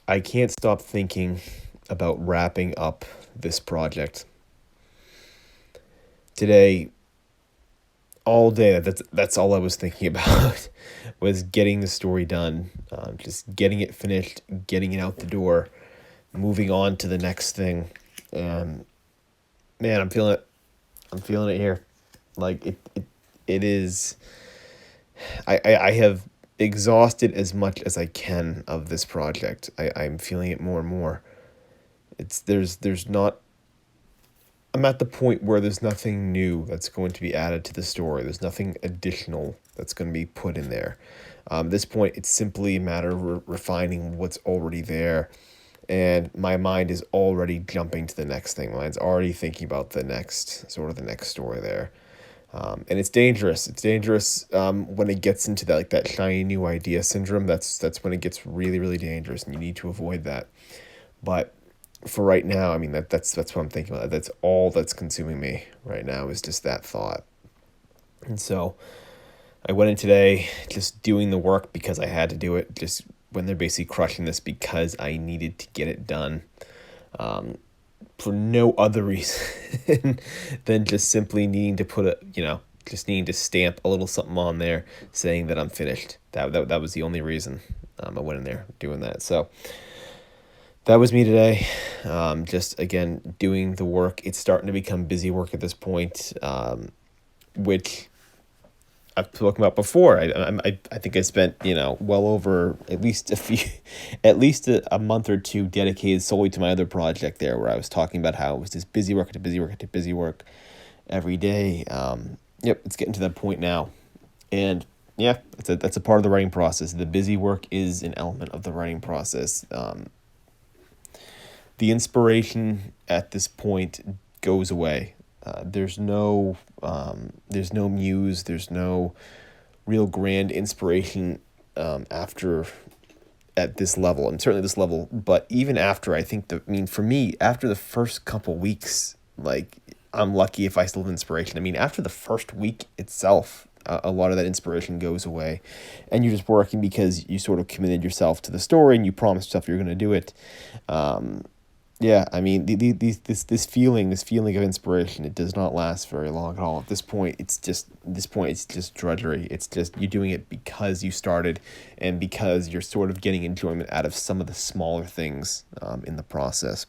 I can't stop thinking about wrapping up this project. Today, all day, that's all I was thinking about was getting the story done, just getting it finished, getting it out the door, moving on to the next thing. And man, I'm feeling it. I'm feeling it here. Like it is. I have exhausted as much as I can of this project. I'm feeling it more and more. There's not. I'm at the point where there's nothing new that's going to be added to the story. There's nothing additional that's going to be put in there. This point, it's simply a matter of refining what's already there, and my mind is already jumping to the next thing. Mine's already thinking about the next story there. And it's dangerous. It's dangerous when it gets into that shiny new idea syndrome. That's when it gets really really dangerous, and you need to avoid that. But for right now, I mean that's what I'm thinking about. That's all that's consuming me right now is just that thought. And so I went in today just doing the work because I had to do it. Just when they're basically crushing this because I needed to get it done. For no other reason than just simply needing to just needing to stamp a little something on there saying that I'm finished. That was the only reason I went in there doing that. So that was me today. Just again doing the work. It's starting to become busy work at this point, which I've spoken about before. I think I spent well over at least a month or two dedicated solely to my other project there, where I was talking about how it was just busy work to busy work to busy work every day. Yep, it's getting to that point now, and yeah, that's a part of the writing process. The busy work is an element of the writing process. The inspiration at this point goes away. There's no muse. There's no real grand inspiration after at this level, and certainly this level. But even after, for me, after the first couple weeks, like I'm lucky if I still have inspiration. I mean, after the first week itself, a lot of that inspiration goes away, and you're just working because you sort of committed yourself to the story and you promised yourself you're going to do it. Yeah, I mean, this feeling of inspiration, it does not last very long at all. At this point, it's just drudgery. It's just you're doing it because you started, and because you're sort of getting enjoyment out of some of the smaller things in the process.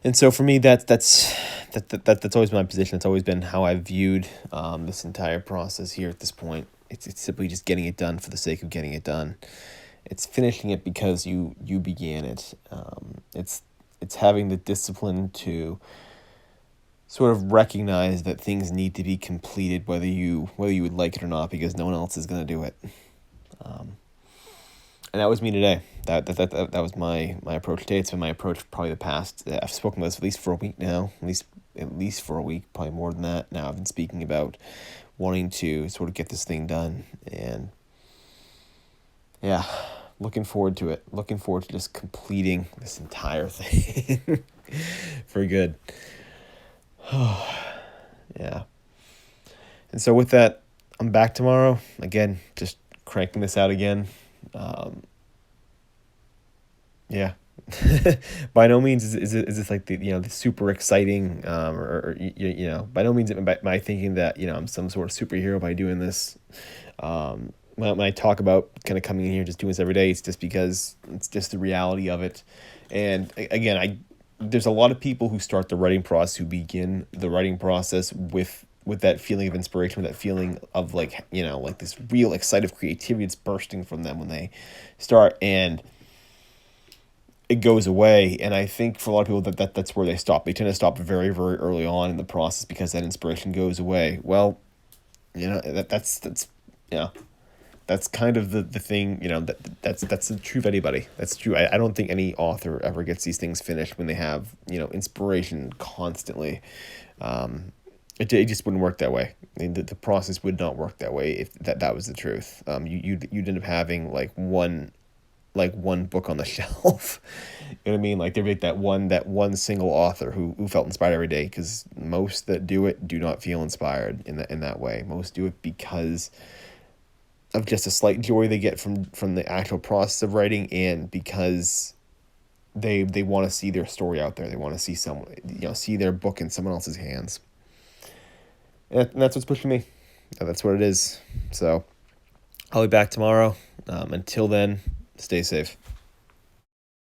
And so for me, that's always my position. It's always been how I've viewed this entire process here at this point. It's simply just getting it done for the sake of getting it done. It's finishing it because you began it. It's having the discipline to sort of recognize that things need to be completed, whether you would like it or not, because no one else is going to do it. And that was me today. That was my approach today. It's been my approach probably the past. I've spoken about this at least for a week now. At least for a week, probably more than that. Now I've been speaking about wanting to sort of get this thing done, and yeah, looking forward to it. Looking forward to just completing this entire thing for good. Yeah. And so with that, I'm back tomorrow. Again, just cranking this out again. Yeah. By no means is this like the super exciting by no means am I thinking that I'm some sort of superhero by doing this. When I talk about kind of coming in here and just doing this every day, it's just because it's just the reality of it. And again, there's a lot of people who start the writing process, who begin the writing process with that feeling of inspiration, with that feeling of like this real excited creativity that's bursting from them when they start, and it goes away. And I think for a lot of people that's where they stop. They tend to stop very, very early on in the process because that inspiration goes away. Well, that's that's kind of the thing, that's true of anybody. That's true. I don't think any author ever gets these things finished when they have, inspiration constantly. It just wouldn't work that way. I mean, the process would not work that way if that was the truth. You'd end up having like one book on the shelf. You know what I mean? Like there'd be that one single author who felt inspired every day, because most that do it do not feel inspired in that way. Most do it because of just a slight joy they get from the actual process of writing, and because they want to see their story out there. They want to see someone, see their book in someone else's hands. And that's what's pushing me. That's what it is. So I'll be back tomorrow. Until then, stay safe.